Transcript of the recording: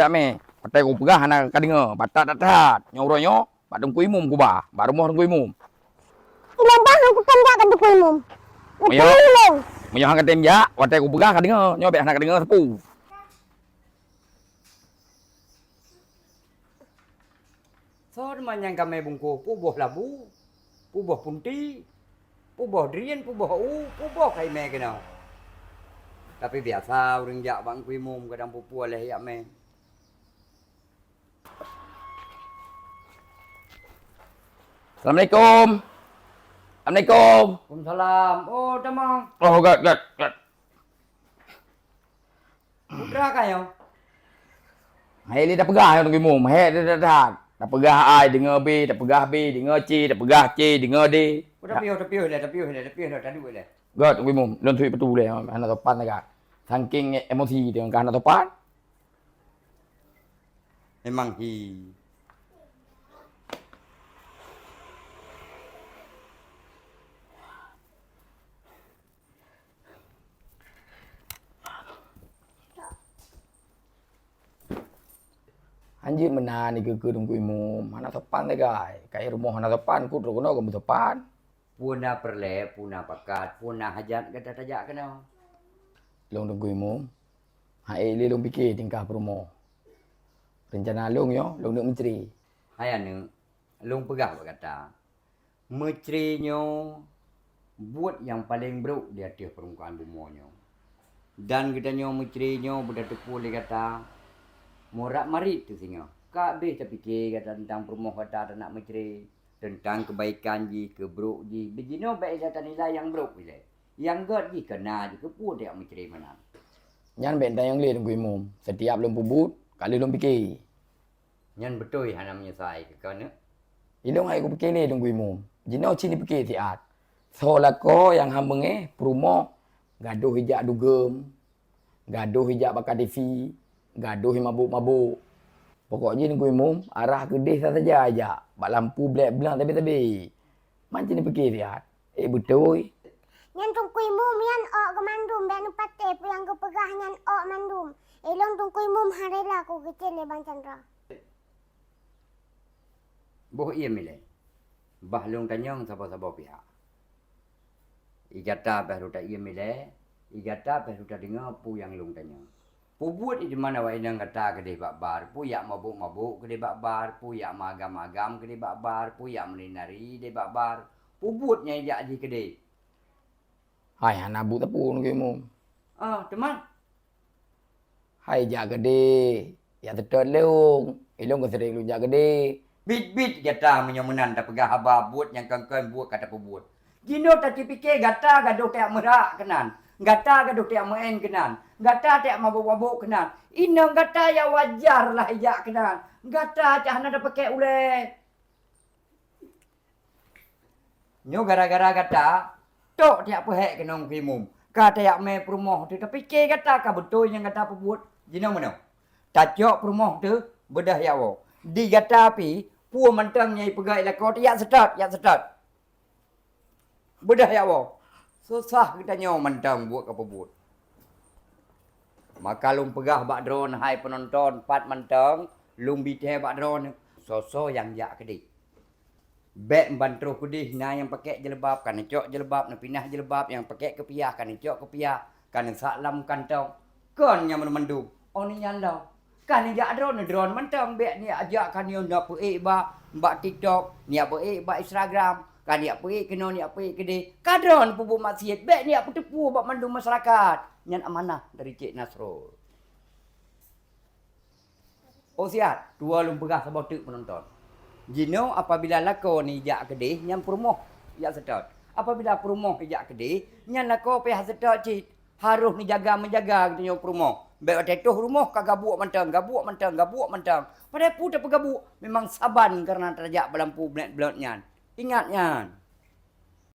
me. Patai ku pegah anak kadinga, batat datat, nyoronyo, badung ku imum ku ba, baru moh ku imum. Ilang bang aku tanda kan dukul mum. Mayo. Ngepulong. Mayo hang katem ja, patai ku pegah kadinga, nyobek anak kadinga sepu. So manyang kami bungku puboh labu, puboh punti, puboh drian, puboh puboh kai me kena. Tapi biasa orang jak bang ku imum kadang pupu oleh yak me. Assalamualaikum. Assalamualaikum. Waalaikumsalam. Oh, tamang. Oh, gat. Putra kayo. Hai li dah pegah tunggu imum, hai dah. Dah pegah ai dengar B, dah pegah B, dengar C, dah pegah C, dengar D. Tapi tadi boleh. Gat tunggu imum, lon tui petu le, anak topan dah. Saking emosi dengan anak topan. Memang hi. Anjir menan ni ke tunggu imum, anak topan dah gai. Kai rumah anak topan ku terus kena ke topan. Puna perle, puna pakat, puna hajat kata tajak kena. Long tunggu imum. Hai li long fikir tingkah rumah. Rencana long yo, long nak menteri. Hai anu, long pegah berkata. Menterinya buat yang paling buruk di atas permukaan bumi. Dan katanya menterinya budak tepu dia kata morak marit tu singa. Kak be terfikir kata tentang perumah kata nak menteri tentang kebaikan ji ke buruk ji. Begini baik kata nilai yang buruk bila. Yang god ji kena ji ke pun dia menteri mana. Nyan bentai yang li tunggu imum. Setiap long pubut, kali long fikir. Nyan betul hana menyesai ke kena. Ilong ai ku fikir ni tunggu imum. Jino cini fikir tiat. Soalnya ko yang hambenge perumah gaduh hijak dugem, gaduh hijak bakar TV, gaduh mabuk-mabuk. Pokoknya ni ku imum arah ke desa saja aja. Bak lampu blek-blek tapi. Macam ni fikir tiat. Betul. Nyan tungkui mum yan ok ke mandum dan pate pulang ke pegah nyan ok mandum. Elong tungkui mum harela ku kecil le Bang Chandra. Boh iya milih. Bah long tanyang sabo-sabo pihak. Igata baru tak iya milih. Igata baru tak dengar pu yang long tanyang. Pu buat di mana wa inang kata kedai bakbar. Pu yak mabuk-mabuk kedai bakbar. Pu yak magam-magam kedai bakbar. Pu yak meninari kedai bakbar. Pu buatnya yak di kedai. Hai anak bu tepu tunggu imum. Ah, teman. Hai jak gede. Ya tetap leung. Ilong ke sering lu jak gede. Bit-bit gata menyomenan tak pegah haba buat yang kengkeng buat kata pebut. Gino tak dipikir gata gaduh tak merak kenan. Gata gaduh tak main kenan. Gata tak mabuk-mabuk kenan. Inang gata ya wajar lah ijak kenan. Gata cah nak pakai ule. Nyo gara-gara gata tok tiap pehek kenong kimum. Kata yak me perumah tu tapi fikir gata ka betul yang gata pebut. Gino mana? Tajok perumah tu bedah yawo. Di gata api puan mentang nyai pegai lakot yak sedot. Bedah yawo. Susah kita nyaw mentang buat apa buat. Maka lung pegah bak drone hai penonton pat mentang lung biteh bak drone soso yang jak kedik. Bek bantro kudih na yang pakai jelebab kan cok jelebab na pinah jelebab yang pakai kepiah kan cok kepiah kan saklam kantong kon yang mendu. Oh ni nyandau. Kan ni jak drone mentang bek ni ajak kan yo ndak peik bak TikTok, ni peik bak Instagram. Kan dia pergi kena ni pergi ke dia. Kadron pupuk maksiat. Baik ni apa tepu buat mandu masyarakat. Nyan amanah dari Cik Nasrul. Oh siap. Dua lum pegah sebab tu penonton. Jino apabila lako ni jak kedih nyan perumah jak sedot. Apabila perumah jak kedih nyan lako pihak sedot cik. Harus ni menjaga kita nyo perumah. Baik tetuh rumah kagak buat mentang. Padahal pu tak pegabuk. Memang saban karena terjak belampu blek-blek nyan. Ingat nyan.